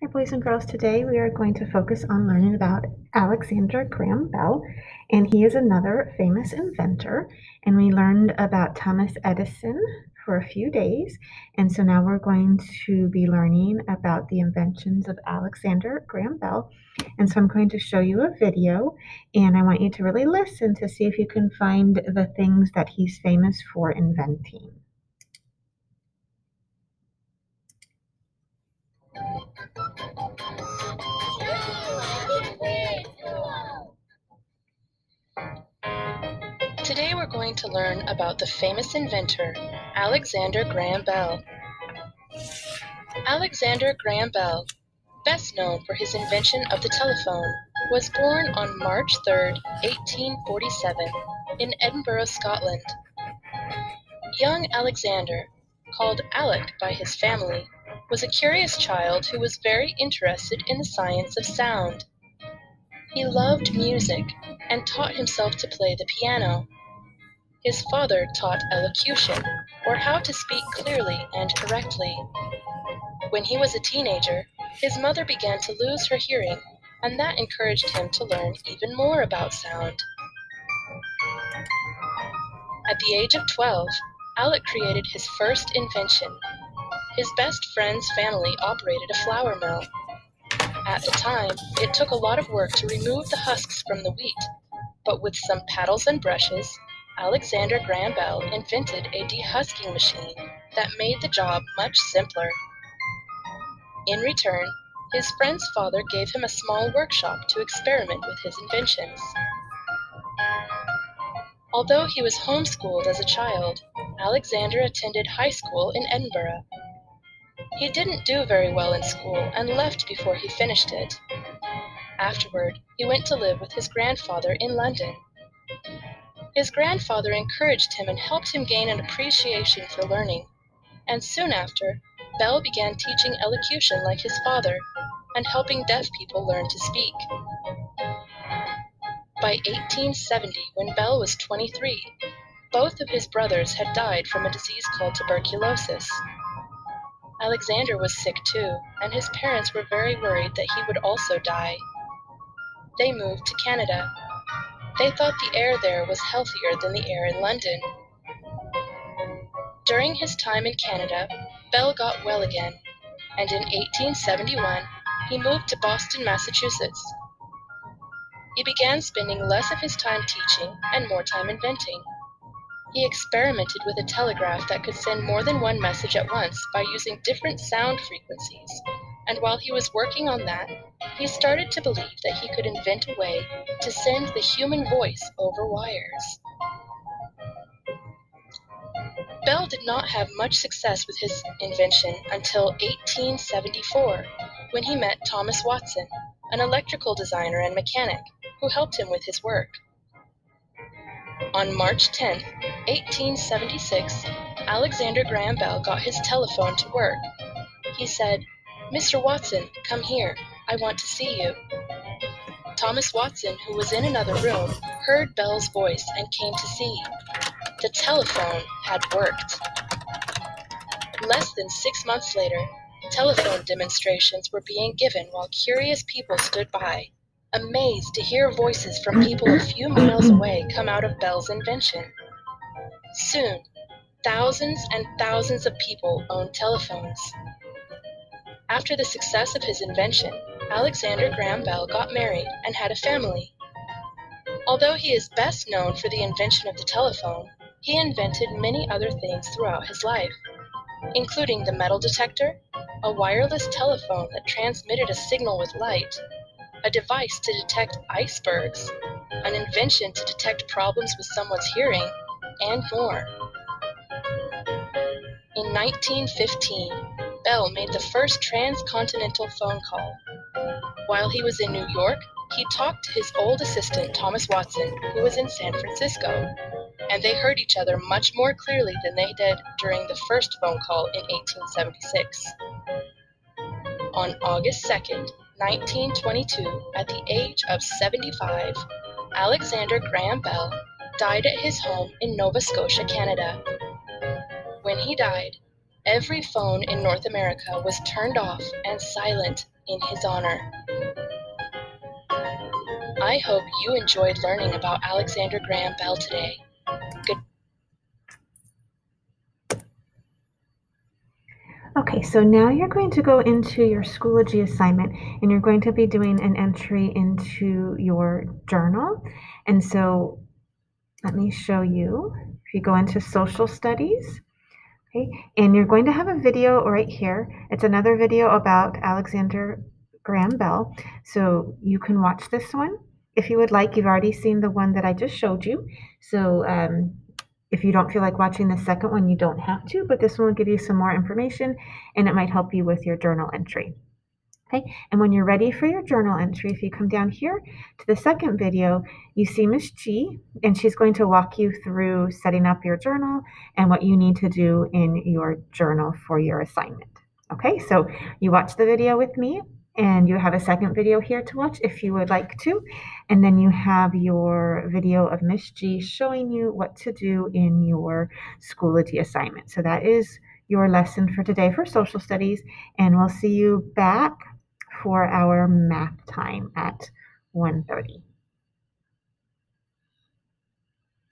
Hi, boys and girls. Today we are going to focus on learning about Alexander Graham Bell, and he is another famous inventor. And we learned about Thomas Edison for a few days, and so now we're going to be learning about the inventions of Alexander Graham Bell. And so I'm going to show you a video, and I want you to really listen to see if you can find the things that he's famous for inventing. Today we're going to learn about the famous inventor, Alexander Graham Bell. Alexander Graham Bell, best known for his invention of the telephone, was born on March 3, 1847, in Edinburgh, Scotland. Young Alexander, called Alec by his family, was a curious child who was very interested in the science of sound. He loved music and taught himself to play the piano. His father taught elocution, or how to speak clearly and correctly. When he was a teenager, his mother began to lose her hearing, and that encouraged him to learn even more about sound. At the age of 12, Alec created his first invention. His best friend's family operated a flour mill. At the time, it took a lot of work to remove the husks from the wheat, but with some paddles and brushes, Alexander Graham Bell invented a dehusking machine that made the job much simpler. In return, his friend's father gave him a small workshop to experiment with his inventions. Although he was homeschooled as a child, Alexander attended high school in Edinburgh. He didn't do very well in school and left before he finished it. Afterward, he went to live with his grandfather in London. His grandfather encouraged him and helped him gain an appreciation for learning, and soon after, Bell began teaching elocution like his father and helping deaf people learn to speak. By 1870, when Bell was 23, both of his brothers had died from a disease called tuberculosis. Alexander was sick too, and his parents were very worried that he would also die. They moved to Canada. They thought the air there was healthier than the air in London. During his time in Canada, Bell got well again, and in 1871, he moved to Boston, Massachusetts. He began spending less of his time teaching and more time inventing. He experimented with a telegraph that could send more than one message at once by using different sound frequencies, and while he was working on that, he started to believe that he could invent a way to send the human voice over wires. Bell did not have much success with his invention until 1874, when he met Thomas Watson, an electrical designer and mechanic, who helped him with his work. On March 10, 1876, Alexander Graham Bell got his telephone to work. He said, "Mr. Watson, come here. I want to see you." Thomas Watson, who was in another room, heard Bell's voice and came to see. The telephone had worked. Less than 6 months later, telephone demonstrations were being given while curious people stood by, amazed to hear voices from people a few miles away come out of Bell's invention. Soon, thousands and thousands of people owned telephones. After the success of his invention, Alexander Graham Bell got married and had a family. Although he is best known for the invention of the telephone, he invented many other things throughout his life, including the metal detector, a wireless telephone that transmitted a signal with light, a device to detect icebergs, an invention to detect problems with someone's hearing, and more. In 1915, Bell made the first transcontinental phone call. While he was in New York, he talked to his old assistant, Thomas Watson, who was in San Francisco, and they heard each other much more clearly than they did during the first phone call in 1876. On August 2nd, 1922, at the age of 75, Alexander Graham Bell died at his home in Nova Scotia, Canada. When he died, every phone in North America was turned off and silent in his honor. I hope you enjoyed learning about Alexander Graham Bell today. Okay, so now you're going to go into your Schoology assignment and you're going to be doing an entry into your journal. And so let me show you. If you go into Social Studies, okay, and you're going to have a video right here. It's another video about Alexander Graham Bell. So you can watch this one if you would like. You've already seen the one that I just showed you. So if you don't feel like watching the second one, you don't have to, but this one will give you some more information and it might help you with your journal entry. Okay, and when you're ready for your journal entry, if you come down here to the second video, you see Miss G, and she's going to walk you through setting up your journal and what you need to do in your journal for your assignment. Okay, so you watch the video with me, and you have a second video here to watch if you would like to, and then you have your video of Miss G showing you what to do in your Schoology assignment. So that is your lesson for today for social studies, and we'll see you back for our math time at 1:30.